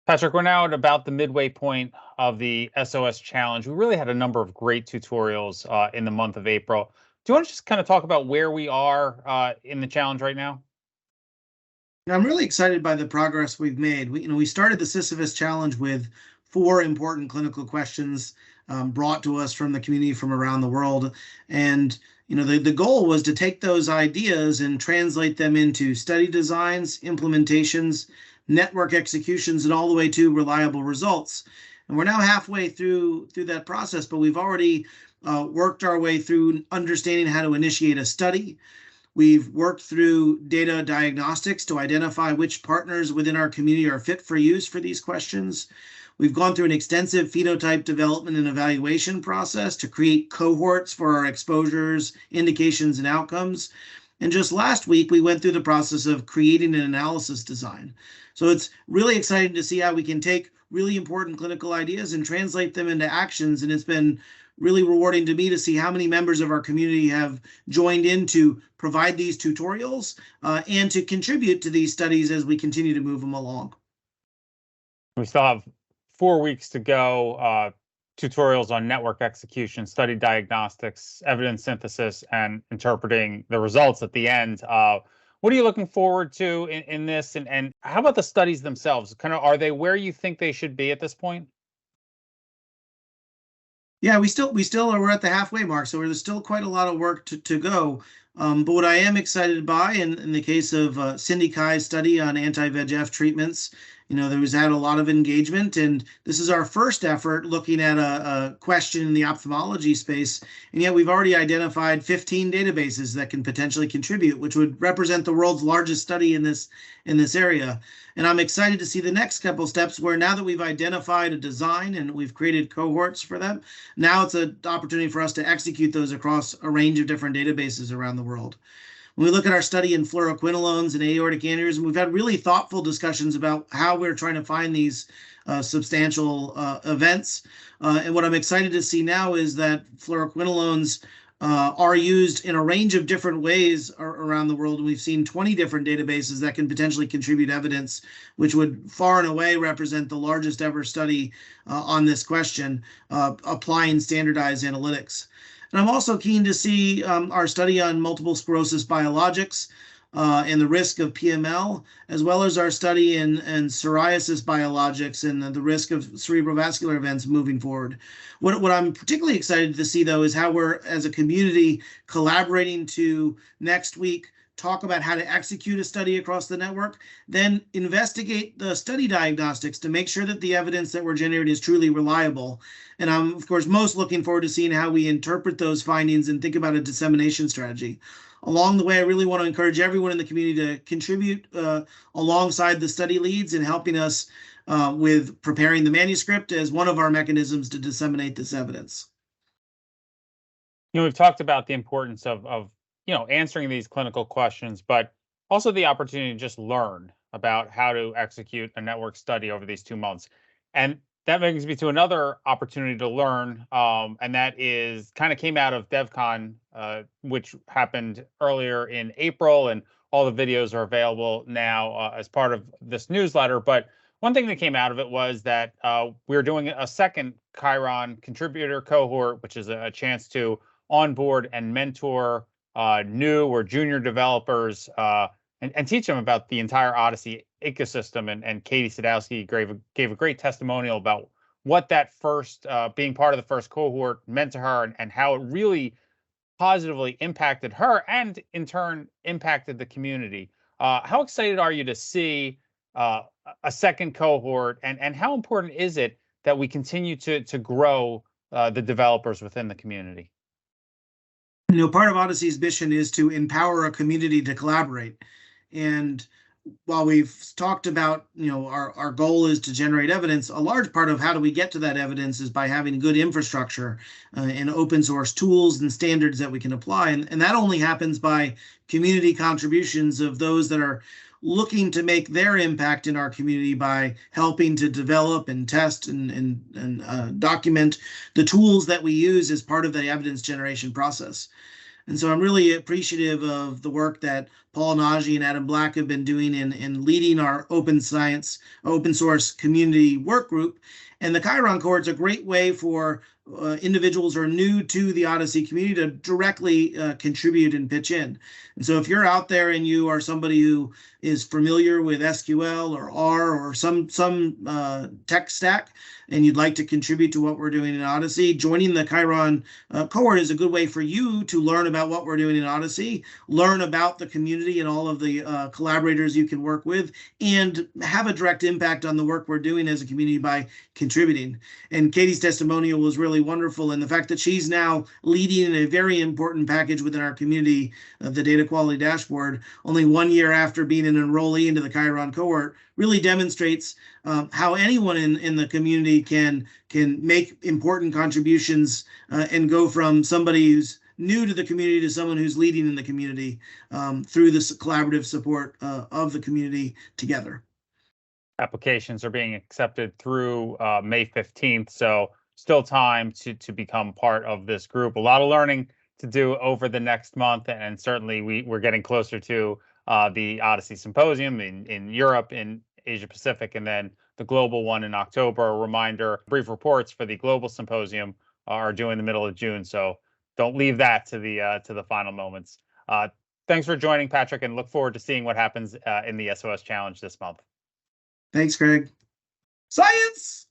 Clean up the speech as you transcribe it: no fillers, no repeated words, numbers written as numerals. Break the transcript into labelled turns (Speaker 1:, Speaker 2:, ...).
Speaker 1: Patrick, we're now at about the midway point of the SOS challenge. We really had a number of great tutorials in the month of April. Do you want to just kind of talk about where we are in the challenge right now?
Speaker 2: I'm really excited by the progress we've made. We started the Sisyphus challenge with 4 important clinical questions brought to us from the community from around the world. And the goal was to take those ideas and translate them into study designs, implementations, network executions, and all the way to reliable results. And we're now halfway through that process, but we've already worked our way through understanding how to initiate a study. We've worked through data diagnostics to identify which partners within our community are fit for use for these questions. We've gone through an extensive phenotype development and evaluation process to create cohorts for our exposures, indications, and outcomes. And just last week, we went through the process of creating an analysis design. So it's really exciting to see how we can take really important clinical ideas and translate them into actions. And it's been really rewarding to me to see how many members of our community have joined in to provide these tutorials and to contribute to these studies as we continue to move them along.
Speaker 1: We still have 4 weeks to go. Tutorials on network execution, study diagnostics, evidence synthesis, and interpreting the results at the end. What are you looking forward to in this? And how about the studies themselves? Kind of, are they where you think they should be at this point?
Speaker 2: Yeah, we're at the halfway mark, so there's still quite a lot of work to go. But what I am excited by, in the case of Cindy Kai's study on anti-VEGF treatments, there was had a lot of engagement, and this is our first effort looking at a question in the ophthalmology space, and yet we've already identified 15 databases that can potentially contribute, which would represent the world's largest study in this area. And I'm excited to see the next couple steps where now that we've identified a design and we've created cohorts for them, now it's an opportunity for us to execute those across a range of different databases around the world. When we look at our study in fluoroquinolones and aortic aneurysm, we've had really thoughtful discussions about how we're trying to find these substantial events. And what I'm excited to see now is that fluoroquinolones are used in a range of different ways around the world. And we've seen 20 different databases that can potentially contribute evidence, which would far and away represent the largest ever study on this question, applying standardized analytics. And I'm also keen to see our study on multiple sclerosis biologics and the risk of PML, as well as our study in psoriasis biologics and the risk of cerebrovascular events moving forward. What I'm particularly excited to see, though, is how we're, as a community, collaborating to next week talk about how to execute a study across the network, then investigate the study diagnostics to make sure that the evidence that we're generating is truly reliable. And I'm, of course, most looking forward to seeing how we interpret those findings and think about a dissemination strategy. Along the way, I really want to encourage everyone in the community to contribute alongside the study leads in helping us with preparing the manuscript as one of our mechanisms to disseminate this evidence.
Speaker 1: We've talked about the importance of answering these clinical questions, but also the opportunity to just learn about how to execute a network study over these 2 months. And that brings me to another opportunity to learn, and that is kind of came out of DevCon, which happened earlier in April, and all the videos are available now as part of this newsletter. But one thing that came out of it was that we're doing a second Kheiron contributor cohort, which is a chance to onboard and mentor new or junior developers and teach them about the entire OHDSI ecosystem. And Katie Sadowski gave a great testimonial about what that first being part of the first cohort meant to her and how it really positively impacted her and in turn impacted the community. How excited are you to see a second cohort, and how important is it that we continue to grow the developers within the community?
Speaker 2: Part of OHDSI's mission is to empower a community to collaborate. And while we've talked about, our goal is to generate evidence, a large part of how do we get to that evidence is by having good infrastructure and open source tools and standards that we can apply. And that only happens by community contributions of those that are looking to make their impact in our community by helping to develop and test and document the tools that we use as part of the evidence generation process. And so I'm really appreciative of the work that Paul Nagy and Adam Black have been doing in leading our open source community work group. And the Kheiron Cohort is a great way for individuals who are new to the Odyssey community to directly contribute and pitch in. And so if you're out there and you are somebody who is familiar with SQL or R or some tech stack, and you'd like to contribute to what we're doing in Odyssey, joining the Kheiron Cohort is a good way for you to learn about what we're doing in Odyssey, learn about the community and all of the collaborators you can work with, and have a direct impact on the work we're doing as a community by contributing. And Katie's testimonial was really wonderful, and the fact that she's now leading a very important package within our community, the data quality dashboard, only 1 year after being an enrollee into the Kheiron Cohort, really demonstrates how anyone in the community can make important contributions and go from somebody who's new to the community to someone who's leading in the community through this collaborative support of the community together.
Speaker 1: Applications are being accepted through May 15th, so still time to become part of this group. A lot of learning to do over the next month, and certainly we're getting closer to the Odyssey Symposium in Europe, in Asia Pacific, and then the global one in October. A reminder, brief reports for the global symposium are due in the middle of June, so don't leave that to the final moments. Thanks for joining, Patrick, and look forward to seeing what happens in the SOS Challenge this month.
Speaker 2: Thanks, Craig. Science!